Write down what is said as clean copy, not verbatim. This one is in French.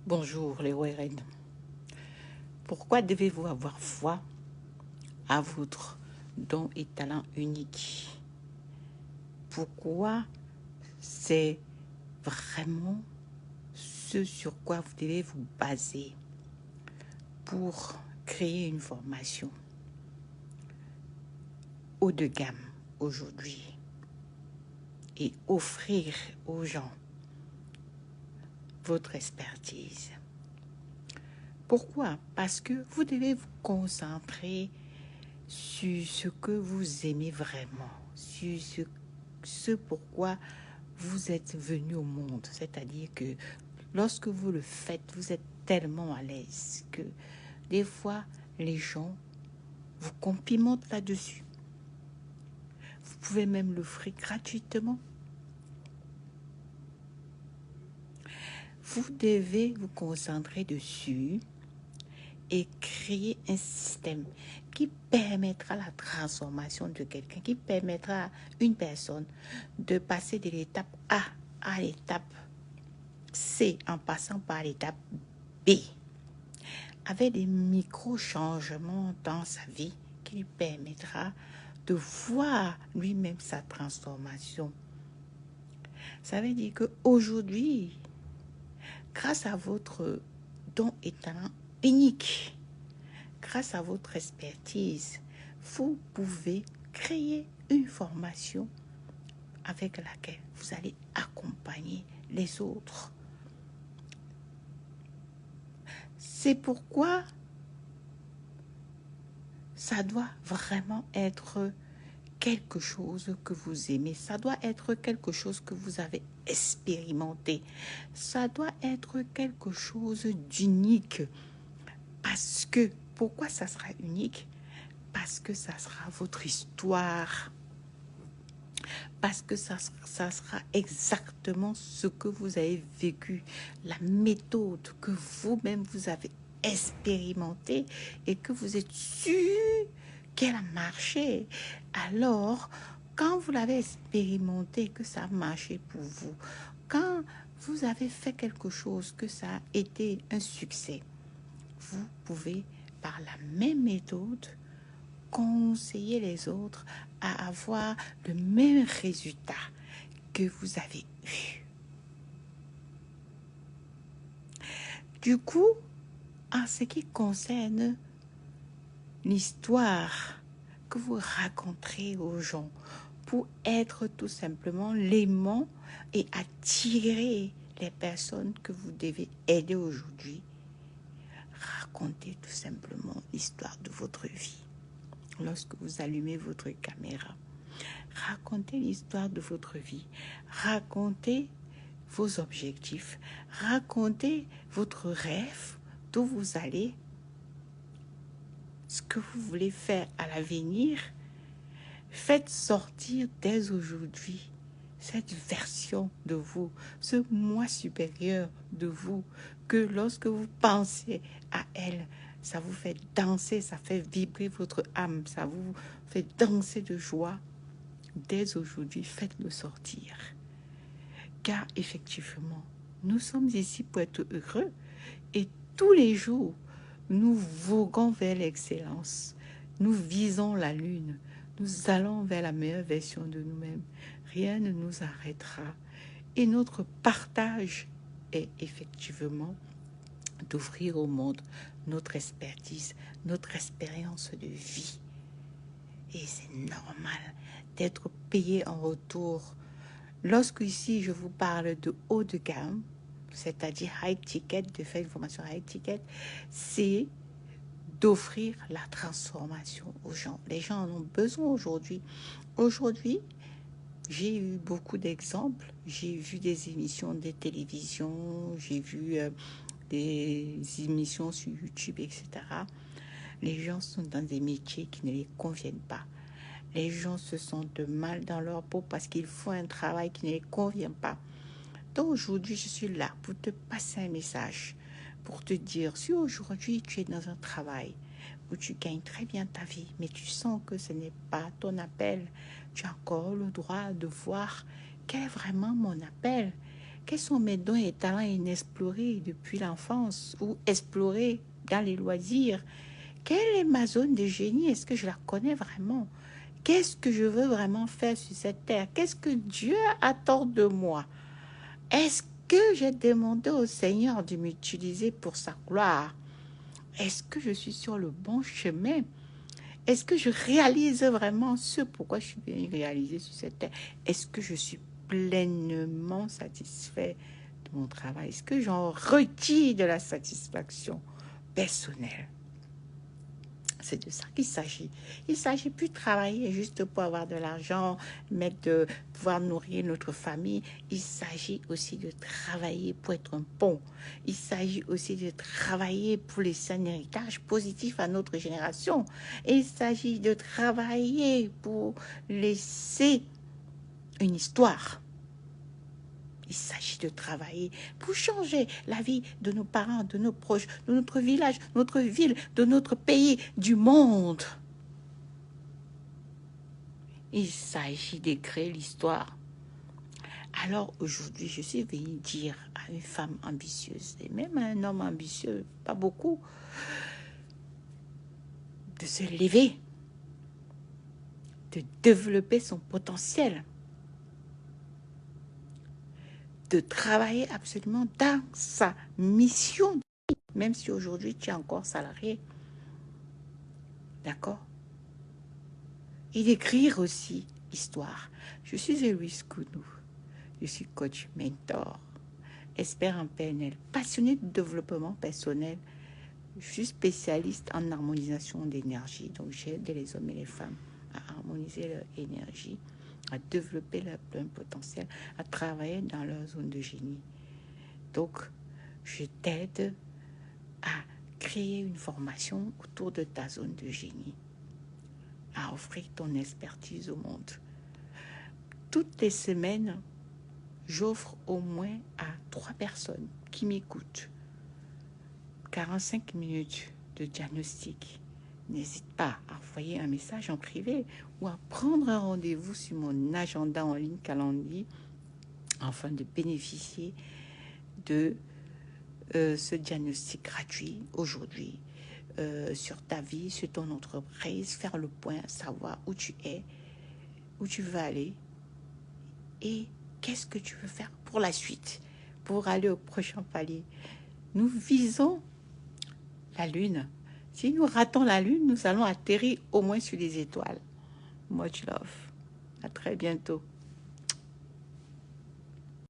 Bonjour les ORN. Pourquoi devez-vous avoir foi à votre don et talent unique? Pourquoi c'est vraiment ce sur quoi vous devez vous baser pour créer une formation haut de gamme aujourd'hui et offrir aux gens votre expertise? Pourquoi? Parce que vous devez vous concentrer sur ce que vous aimez vraiment, sur ce pourquoi vous êtes venu au monde. C'est-à-dire que lorsque vous le faites, vous êtes tellement à l'aise que des fois, les gens vous complimentent là-dessus. Vous pouvez même l'offrir gratuitement. Vous devez vous concentrer dessus et créer un système qui permettra la transformation de quelqu'un, qui permettra à une personne de passer de l'étape A à l'étape C en passant par l'étape B, avec des micro-changements dans sa vie qui lui permettra de voir lui-même sa transformation. Ça veut dire qu'aujourd'hui, grâce à votre don et talent unique, grâce à votre expertise, vous pouvez créer une formation avec laquelle vous allez accompagner les autres. C'est pourquoi ça doit vraiment être quelque chose que vous aimez. Ça doit être quelque chose que vous avez expérimenté. Ça doit être quelque chose d'unique. Parce que, pourquoi ça sera unique? Parce que ça sera votre histoire. Parce que ça sera exactement ce que vous avez vécu, la méthode que vous-même vous avez expérimentée et que vous êtes sûr qu'elle a marché. Alors, quand vous l'avez expérimenté, que ça a marché pour vous, quand vous avez fait quelque chose, que ça a été un succès, vous pouvez, par la même méthode, conseiller les autres à avoir le même résultat que vous avez eu. Du coup, en ce qui concerne l'histoire que vous raconterez aux gens pour être tout simplement l'aimant et attirer les personnes que vous devez aider aujourd'hui, racontez tout simplement l'histoire de votre vie. Lorsque vous allumez votre caméra, racontez l'histoire de votre vie, racontez vos objectifs, racontez votre rêve, d'où vous allez, ce que vous voulez faire à l'avenir. Faites sortir dès aujourd'hui cette version de vous, ce moi supérieur de vous, que lorsque vous pensez à elle, ça vous fait danser, ça fait vibrer votre âme, ça vous fait danser de joie. Dès aujourd'hui, faites-le sortir. Car effectivement, nous sommes ici pour être heureux et tous les jours, nous voguons vers l'excellence. Nous visons la lune. Nous allons vers la meilleure version de nous-mêmes. Rien ne nous arrêtera. Et notre partage est effectivement d'offrir au monde notre expertise, notre expérience de vie. Et c'est normal d'être payé en retour. Lorsque ici je vous parle de haut de gamme, c'est-à-dire high ticket, de faire une formation high ticket, c'est d'offrir la transformation aux gens. Les gens en ont besoin aujourd'hui. Aujourd'hui, j'ai eu beaucoup d'exemples. J'ai vu des émissions de télévision, j'ai vu des émissions sur YouTube, etc. Les gens sont dans des métiers qui ne les conviennent pas. Les gens se sentent mal dans leur peau parce qu'ils font un travail qui ne les convient pas. Donc aujourd'hui, je suis là pour te passer un message, pour te dire, si aujourd'hui tu es dans un travail où tu gagnes très bien ta vie, mais tu sens que ce n'est pas ton appel, tu as encore le droit de voir quel est vraiment mon appel, Quels sont mes dons et talents inexplorés depuis l'enfance ou explorés dans les loisirs? Quelle est ma zone de génie? Est-ce que je la connais vraiment? Qu'est-ce que je veux vraiment faire sur cette terre? Qu'est-ce que Dieu attend de moi? Est-ce que j'ai demandé au Seigneur de m'utiliser pour sa gloire? Est-ce que je suis sur le bon chemin? Est-ce que je réalise vraiment ce pourquoi je suis bien réalisé sur cette terre? Est-ce que je suis pleinement satisfait de mon travail? Est-ce que j'en retire de la satisfaction personnelle? C'est de ça qu'il s'agit. Il ne s'agit plus de travailler juste pour avoir de l'argent, mais de pouvoir nourrir notre famille. Il s'agit aussi de travailler pour être un pont. Il s'agit aussi de travailler pour laisser un héritage positif à notre génération. Et il s'agit de travailler pour laisser une histoire. Il s'agit de travailler pour changer la vie de nos parents, de nos proches, de notre village, notre ville, de notre pays, du monde. Il s'agit d'écrire l'histoire. Alors aujourd'hui, je suis venue dire à une femme ambitieuse, et même à un homme ambitieux, pas beaucoup, de se lever, de développer son potentiel, de travailler absolument dans sa mission, même si aujourd'hui tu es encore salarié. D'accord? Et d'écrire aussi l'histoire. Je suis Héloïse Kounou. Je suis coach, mentor, expert en PNL, passionné de développement personnel. Je suis spécialiste en harmonisation d'énergie. Donc, j'aide les hommes et les femmes à harmoniser leur énergie, à développer leur plein potentiel, à travailler dans leur zone de génie. Donc, je t'aide à créer une formation autour de ta zone de génie, à offrir ton expertise au monde. Toutes les semaines, j'offre au moins à 3 personnes qui m'écoutent 45 minutes de diagnostic. N'hésite pas à envoyer un message en privé ou à prendre un rendez-vous sur mon agenda en ligne Calendly afin de bénéficier de ce diagnostic gratuit aujourd'hui sur ta vie, sur ton entreprise, faire le point, savoir où tu es, où tu veux aller et qu'est-ce que tu veux faire pour la suite, pour aller au prochain palier. Nous visons la Lune. Si nous ratons la Lune, nous allons atterrir au moins sur les étoiles. Much love. À très bientôt.